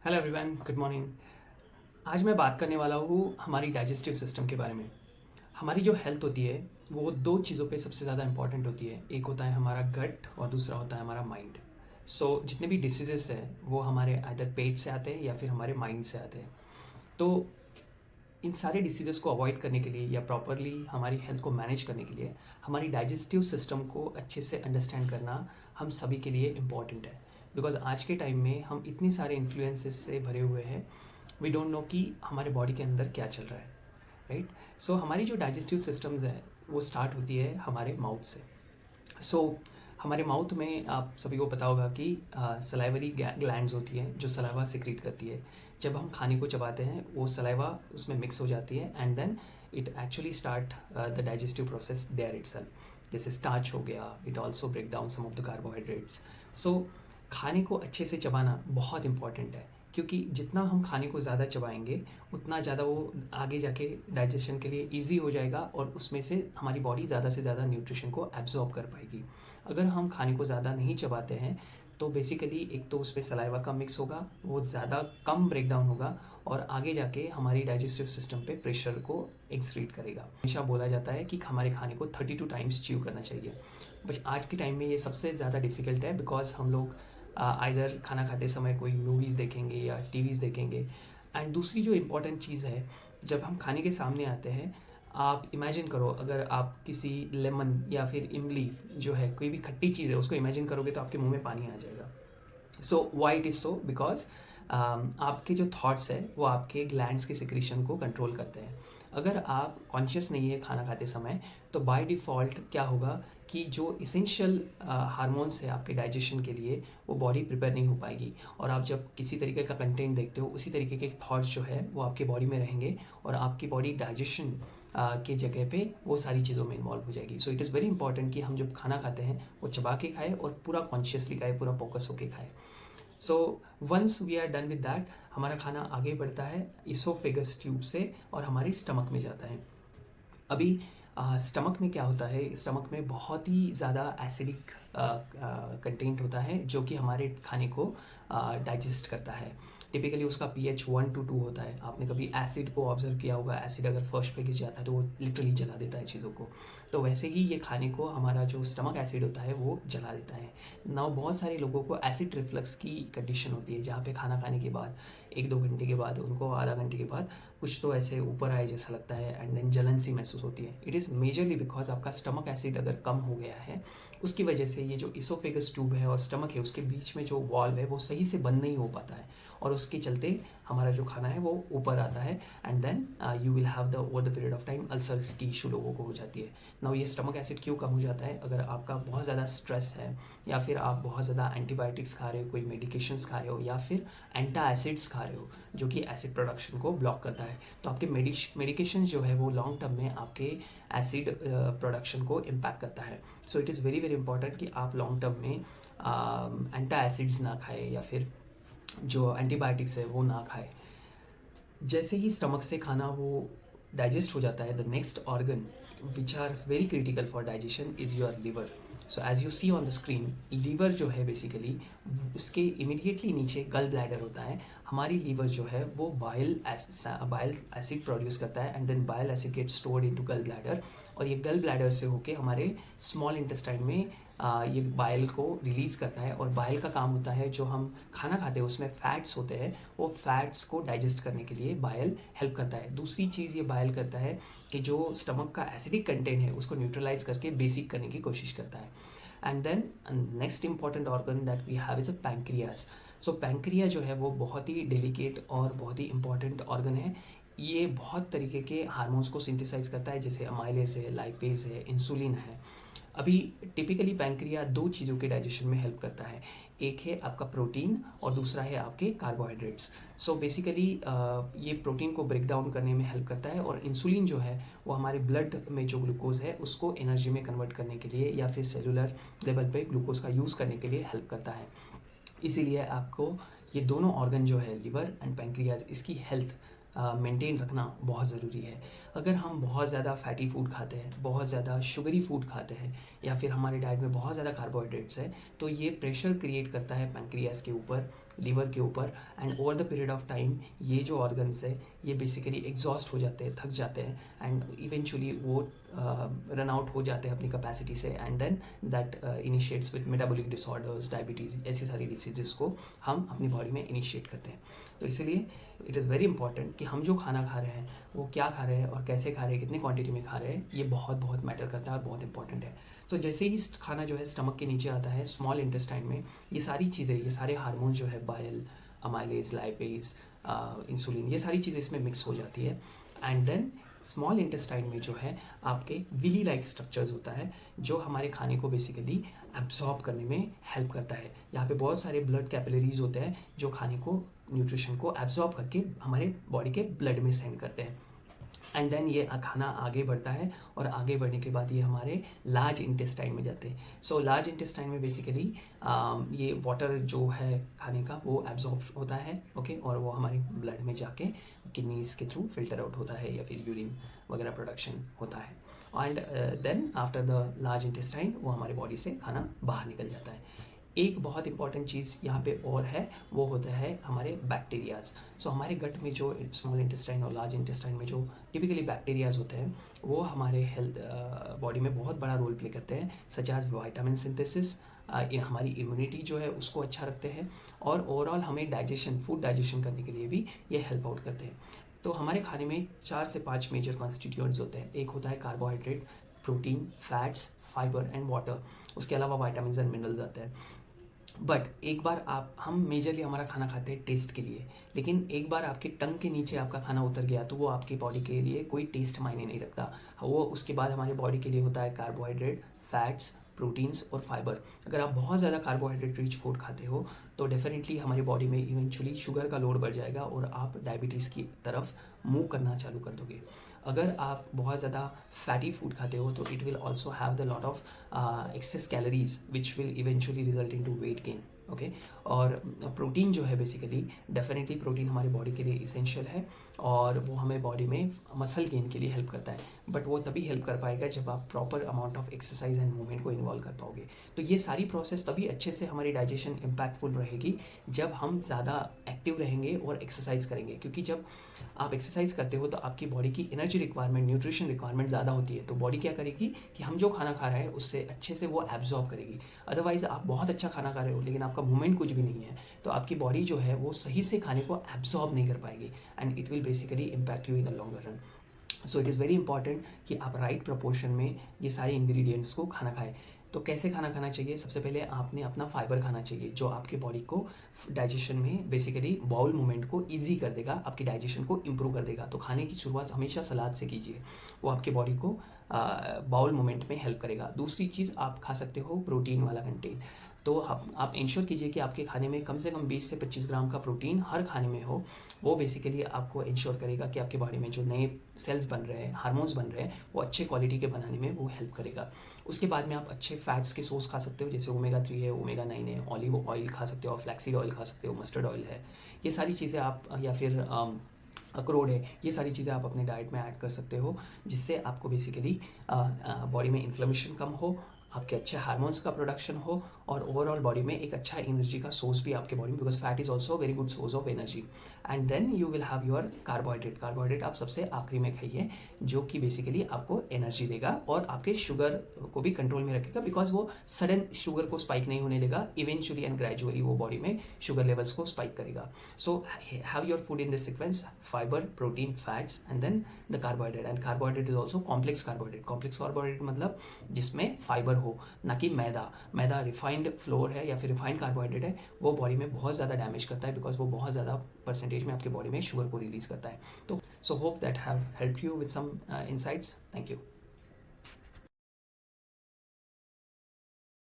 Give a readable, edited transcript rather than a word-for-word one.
Hello everyone, good morning. आज मैं बात करने वाला हूँ हमारी डाइजेस्टिव सिस्टम के बारे में। हमारी जो हेल्थ होती है वो दो चीज़ों पे सबसे ज़्यादा इंपॉर्टेंट होती है। एक होता है हमारा गट और दूसरा होता है हमारा माइंड। जितने भी डिसीजेस हैं वो हमारे आइदर पेट से आते हैं या फिर हमारे माइंड से आते हैं। तो इन सारे डिसीजेस को अवॉइड करने के लिए या प्रॉपरली हमारी हेल्थ को मैनेज करने के लिए हमारी डाइजेस्टिव सिस्टम को अच्छे से अंडरस्टैंड करना हम सभी के लिए इम्पॉर्टेंट है। बिकॉज आज के टाइम में हम इतनी सारे इन्फ्लुएंसेस से भरे हुए हैं, वी डोंट नो कि हमारे बॉडी के अंदर क्या चल रहा है। राइट। हमारी जो डाइजेस्टिव सिस्टम्स है वो स्टार्ट होती है हमारे माउथ से। हमारे माउथ में आप सभी को पता होगा कि सलाइवरी ग्लैंड्स होती हैं जो सलाइवा सिक्रीट करती है। जब हम खाने को चबाते हैं वो सलाइवा उसमें मिक्स हो जाती है and then it actually start the digestive process there itself. जैसे स्टार्च हो गया, it also break down some of the carbohydrates. So खाने को अच्छे से चबाना बहुत इंपॉर्टेंट है, क्योंकि जितना हम खाने को ज़्यादा चबाएंगे उतना ज़्यादा वो आगे जाके डाइजेशन के लिए ईजी हो जाएगा और उसमें से हमारी बॉडी ज़्यादा से ज़्यादा न्यूट्रिशन को एब्जॉर्ब कर पाएगी। अगर हम खाने को ज़्यादा नहीं चबाते हैं तो बेसिकली एक तो उसमें सलाइवा कम मिक्स होगा, वो ज़्यादा कम ब्रेक डाउन होगा और आगे जाके हमारी डाइजेस्टिव सिस्टम पे प्रेशर को एक्सक्रीट करेगा। हमेशा बोला जाता है कि हमारे खाने को 32 टाइम्स च्यू करना चाहिए, बट आज के टाइम में ये सबसे ज़्यादा डिफ़िकल्ट है। बिकॉज हम लोग आइदर खाना खाते समय कोई मूवीज़ देखेंगे या टीवीज़ देखेंगे। एंड दूसरी जो इम्पोर्टेंट चीज़ है, जब हम खाने के सामने आते हैं, आप इमेजिन करो अगर आप किसी लेमन या फिर इमली जो है कोई भी खट्टी चीज़ है उसको इमेजिन करोगे तो आपके मुंह में पानी आ जाएगा। Why it is so? Because आपके जो थॉट्स है वो आपके ग्लैंड्स के सिक्रीशन को कंट्रोल करते हैं। अगर आप कॉन्शियस नहीं है खाना खाते समय तो बाय डिफ़ॉल्ट क्या होगा कि जो इसेंशियल हार्मोन्स है आपके डाइजेशन के लिए वो बॉडी प्रिपेयर नहीं हो पाएगी, और आप जब किसी तरीके का कंटेंट देखते हो उसी तरीके के थॉट्स जो है वो आपके बॉडी में रहेंगे और आपकी बॉडी डाइजेशन के जगह पे वो सारी चीज़ों में इन्वॉल्व हो जाएगी। इट इज़ वेरी इंपॉर्टेंट कि हम जब खाना खाते हैं वो चबा के खाएं और पूरा कॉन्शियसली खाएं, पूरा फोकस होके खाएं। Once we are done with that, हमारा खाना आगे बढ़ता है इसोफेगस ट्यूब से और हमारी स्टमक में जाता है। अभी स्टमक में क्या होता है, स्टमक में बहुत ही ज़्यादा एसिडिक कंटेंट होता है जो कि हमारे खाने को डाइजेस्ट करता है। टिपिकली उसका pH 1 to 2 होता है। आपने कभी एसिड को ऑब्जर्व किया होगा, एसिड अगर फर्स्ट पे गिर जाता है तो वो लिटरली जला देता है चीज़ों को। तो वैसे ही ये खाने को हमारा जो स्टमक एसिड होता है वो जला देता है। नाउ बहुत सारे लोगों को एसिड रिफ्लक्स की कंडीशन होती है, जहाँ पे खाना खाने के बाद 1-2 घंटे के बाद उनको आधा घंटे के बाद कुछ तो ऐसे ऊपर आए जैसा लगता है एंड देन जलन सी महसूस होती है। इट इज़ मेजरली बिकॉज आपका स्टमक एसिड अगर कम हो गया है, उसकी वजह से ये जो इसोफेगस ट्यूब है और स्टमक है उसके बीच में जो वॉल्व है वो सही से बंद नहीं हो पाता है और उसके चलते हमारा जो खाना है वो ऊपर आता है and then you will have the over the period of time ulcers की इशू लोगों को हो जाती है। नाउ ये स्टमक एसिड क्यों कम हो जाता है? अगर आपका बहुत ज़्यादा स्ट्रेस है या फिर आप बहुत ज़्यादा एंटीबायोटिक्स खा रहे हो, कोई मेडिकेशंस खा रहे हो या फिर एंटा एसिड्स खा रहे हो जो कि एसिड प्रोडक्शन को ब्लॉक करता है, तो आपके मेडिकेशन जो है वो लॉन्ग टर्म में आपके एसिड प्रोडक्शन को इम्पैक्ट करता है। It is very very important कि आप लॉन्ग टर्म में एंटा एसिड्स ना खाएं या फिर जो एंटीबायोटिक्स है वो ना खाएं। जैसे ही स्टमक से खाना वो डाइजेस्ट हो जाता है, the next organ which are very critical for digestion is your liver. As you see on the screen, liver जो है बेसिकली उसके इमीडिएटली नीचे गल ब्लैडर होता है। हमारी लीवर जो है वो बाइल एसिड प्रोड्यूस करता है and then bile acid get stored into gall bladder, और ये गल ब्लैडर से होके हमारे स्मॉल इंटेस्टाइन में ये बाइल को रिलीज़ करता है। और बाइल का काम होता है, जो हम खाना खाते हैं उसमें फैट्स होते हैं, वो फैट्स को डाइजेस्ट करने के लिए बाइल हेल्प करता है। दूसरी चीज़ ये बाइल करता है कि जो स्टमक का एसिडिक कंटेंट है उसको न्यूट्रलाइज करके बेसिक करने की कोशिश करता है। And then next important organ that we have is a pancreas. Pancreas जो है वो बहुत ही डेलिकेट और बहुत ही इंपॉर्टेंट ऑर्गन है। ये बहुत तरीके के हार्मोन्स को सिंथेसाइज करता है, जैसे अमाइलेज है, लाइपेज है, इंसुलिन है। अभी टिपिकली पैंक्रिया दो चीज़ों के डाइजेशन में हेल्प करता है, एक है आपका प्रोटीन और दूसरा है आपके कार्बोहाइड्रेट्स। बेसिकली ये प्रोटीन को ब्रेक डाउन करने में हेल्प करता है और इंसुलिन जो है वो हमारे ब्लड में जो ग्लूकोज है उसको एनर्जी में कन्वर्ट करने के लिए या फिर सेलुलर लेवल पे ग्लूकोज का यूज़ करने के लिए हेल्प करता है। इसीलिए आपको ये दोनों ऑर्गन जो है लिवर एंड पैंक्रियाज, इसकी हेल्थ मेंटेन रखना बहुत ज़रूरी है। अगर हम बहुत ज़्यादा फैटी फूड खाते हैं, बहुत ज़्यादा शुगरी फूड खाते हैं या फिर हमारे डाइट में बहुत ज़्यादा कार्बोहाइड्रेट्स है, तो ये प्रेशर क्रिएट करता है पैंक्रियाज के ऊपर लीवर के ऊपर, and over the period of time ये जो ऑर्गन्स है ये बेसिकली एग्जॉस्ट हो जाते हैं, थक जाते हैं, एंड इवेंचुअली वो रन आउट हो जाते हैं अपनी कैपेसिटी से, and then that initiates with metabolic disorders, diabetes, ऐसी सारी डिसीजेस को हम अपनी बॉडी में इनिशिएट करते हैं। तो इसलिए इट इज़ वेरी इंपॉर्टेंट कि हम जो खाना खा रहे हैं वो क्या खा रहे हैं और कैसे खा रहे हैं, कितनी क्वांटिटी में खा रहे हैं, ये बहुत बहुत मैटर करता है और बहुत इंपॉर्टेंट है। तो जैसे ही खाना जो है स्टमक के नीचे आता है, स्मॉल इंटेस्टाइन में ये सारी चीज़ें, ये सारे हार्मोन्स जो है बाइल, अमाइलेज, लाइपेज, इंसुलिन, ये सारी चीज़ें इसमें मिक्स हो जाती है, एंड देन स्मॉल इंटेस्टाइन में जो है आपके विली लाइक स्ट्रक्चर्स होता है जो हमारे खाने को बेसिकली एब्जॉर्ब करने में हेल्प करता है। यहाँ पे बहुत सारे ब्लड कैपिलरीज होते हैं जो खाने को, न्यूट्रिशन को एब्जॉर्ब करके हमारे बॉडी के ब्लड में सेंड करते हैं, एंड देन ये खाना आगे बढ़ता है, और आगे बढ़ने के बाद ये हमारे लार्ज इंटेस्टाइन में जाते हैं। सो लार्ज इंटेस्टाइन में बेसिकली ये वाटर जो है खाने का वो एब्जॉर्ब होता है, ओके, और वो हमारे ब्लड में जाके किडनीज के थ्रू फिल्टर आउट होता है या फिर यूरिन वगैरह प्रोडक्शन होता है, and then after the large intestine वो हमारे बॉडी से खाना बाहर निकल जाता है। एक बहुत इंपॉर्टेंट चीज़ यहाँ पे और है, वो होता है हमारे बैक्टीरियाज। सो हमारे गट में जो स्मॉल इंटेस्टाइन और लार्ज इंटेस्टाइन में जो टिपिकली बैक्टीरियाज होते हैं वो हमारे हेल्थ बॉडी में बहुत बड़ा रोल प्ले करते हैं, सच एज विटामिन सिंथेसिस, हमारी इम्यूनिटी जो है उसको अच्छा रखते हैं, और ओवरऑल हमें डाइजेशन, फूड डाइजेशन करने के लिए भी ये हेल्प आउट करते हैं। तो हमारे खाने में 4 से 5 मेजर कॉन्स्टिट्यूएंट्स होते हैं। एक होता है carbohydrate, protein, fats, fibre and water, उसके अलावा वाइटामिन एंड मिनरल्स आते हैं। बट एक बार हम मेजरली हमारा खाना खाते हैं टेस्ट के लिए, लेकिन एक बार आपके टंग के नीचे आपका खाना उतर गया तो वो आपकी बॉडी के लिए कोई टेस्ट मायने नहीं रखता। वो उसके बाद हमारे बॉडी के लिए होता है कार्बोहाइड्रेट, फैट्स, प्रोटीन्स और फाइबर। अगर आप बहुत ज़्यादा कार्बोहाइड्रेट रिच फूड खाते हो तो डेफिनेटली हमारी बॉडी में इवेंचुअली शुगर का लोड बढ़ जाएगा और आप डायबिटीज़ की तरफ मूव करना चालू कर दोगे। अगर आप बहुत ज़्यादा फैटी फूड खाते हो तो it will also have the lot of excess calories which will eventually result in to weight gain, okay. और प्रोटीन जो है बेसिकली, डेफिनेटली प्रोटीन हमारी बॉडी के लिए इसेंशियल है और वो हमें बॉडी में मसल गेन के लिए हेल्प करता है, बट वो तभी हेल्प कर पाएगा जब आप proper amount of exercise and movement को इन्वॉल्व कर पाओगे। तो ये सारी प्रोसेस तभी अच्छे से हमारी डाइजेशन इम्पैक्टफुल रहेगी जब हम ज़्यादा एक्टिव रहेंगे और एक्सरसाइज करेंगे, क्योंकि जब आप एक्सरसाइज करते हो तो आपकी बॉडी की एनर्जी रिक्वायरमेंट, न्यूट्रिशन रिक्वायरमेंट ज़्यादा होती है, तो बॉडी क्या करेगी कि हम जो खाना खा रहे हैं उससे अच्छे से वो एब्जॉर्ब करेगी। अदरवाइज आप बहुत अच्छा खाना खा रहे हो लेकिन आपका मूवमेंट कुछ भी नहीं है तो आपकी बॉडी जो है वो सही से खाने को एब्जॉर्ब नहीं कर पाएगी, and it will basically impact you in a longer run. So it is very important कि आप राइट प्रोपोर्शन में ये सारे इंग्रेडिएंट्स को खाना खाएं। तो कैसे खाना खाना चाहिए? सबसे पहले आपने अपना फाइबर खाना चाहिए जो आपकी बॉडी को डाइजेशन में बेसिकली बाउल मूवमेंट को इजी कर देगा, आपकी डाइजेशन को इम्प्रूव कर देगा। तो खाने की शुरुआत हमेशा सलाद से कीजिए, वो आपकी बॉडी को बाउल मूवमेंट में हेल्प करेगा। दूसरी चीज़ आप खा सकते हो प्रोटीन वाला कंटेंट। तो आप इंश्योर कीजिए कि आपके खाने में कम से कम 20 से 25 ग्राम का प्रोटीन हर खाने में हो। वो बेसिकली आपको इंश्योर करेगा कि आपकी बॉडी में जो नए सेल्स बन रहे हैं, हार्मोन्स बन रहे हैं, वो अच्छे क्वालिटी के बनाने में वो हेल्प करेगा। उसके बाद में आप अच्छे फैट्स के सोर्स खा सकते हो, जैसे ओमेगा 3 है, ओमेगा 9 है, ऑलिव ऑयल खा सकते हो, फ्लैक्सीड ऑयल खा सकते हो, मस्टर्ड ऑयल है। ये सारी चीज़ें आप, या फिर अखरोट है, ये सारी चीज़ें आप अपने डाइट में ऐड कर सकते हो, जिससे आपको बेसिकली बॉडी में इन्फ्लेमेशन कम हो, आपके अच्छे हार्मोन्स का प्रोडक्शन हो, और ओवरऑल बॉडी में एक अच्छा एनर्जी का सोर्स भी आपके बॉडी में, because fat is also very good source of energy. And then you will have your carbohydrate आप सबसे आखिरी में खाइए, जो कि बेसिकली आपको एनर्जी देगा और आपके शुगर को भी कंट्रोल में रखेगा, बिकॉज वो सडन शुगर को स्पाइक नहीं होने देगा, इवेंचुअली एंड ग्रेजुअली वो बॉडी में शुगर लेवल्स को स्पाइक करेगा। So have your food in this sequence: fibre, protein, fats and then the carbohydrate. And carbohydrate is also complex carbohydrate मतलब जिसमें फाइबर हो, ना कि मैदा रिफाइंड फ्लोर है या फिर रिफाइंड कार्बोहाइड्रेट है, वो बॉडी में बहुत ज़्यादा डैमेज करता है, बिकॉज वो बहुत ज़्यादा परसेंटेज में आपके बॉडी में शुगर को रिलीज करता है। तो so hope that have help you with some insights. Thank you.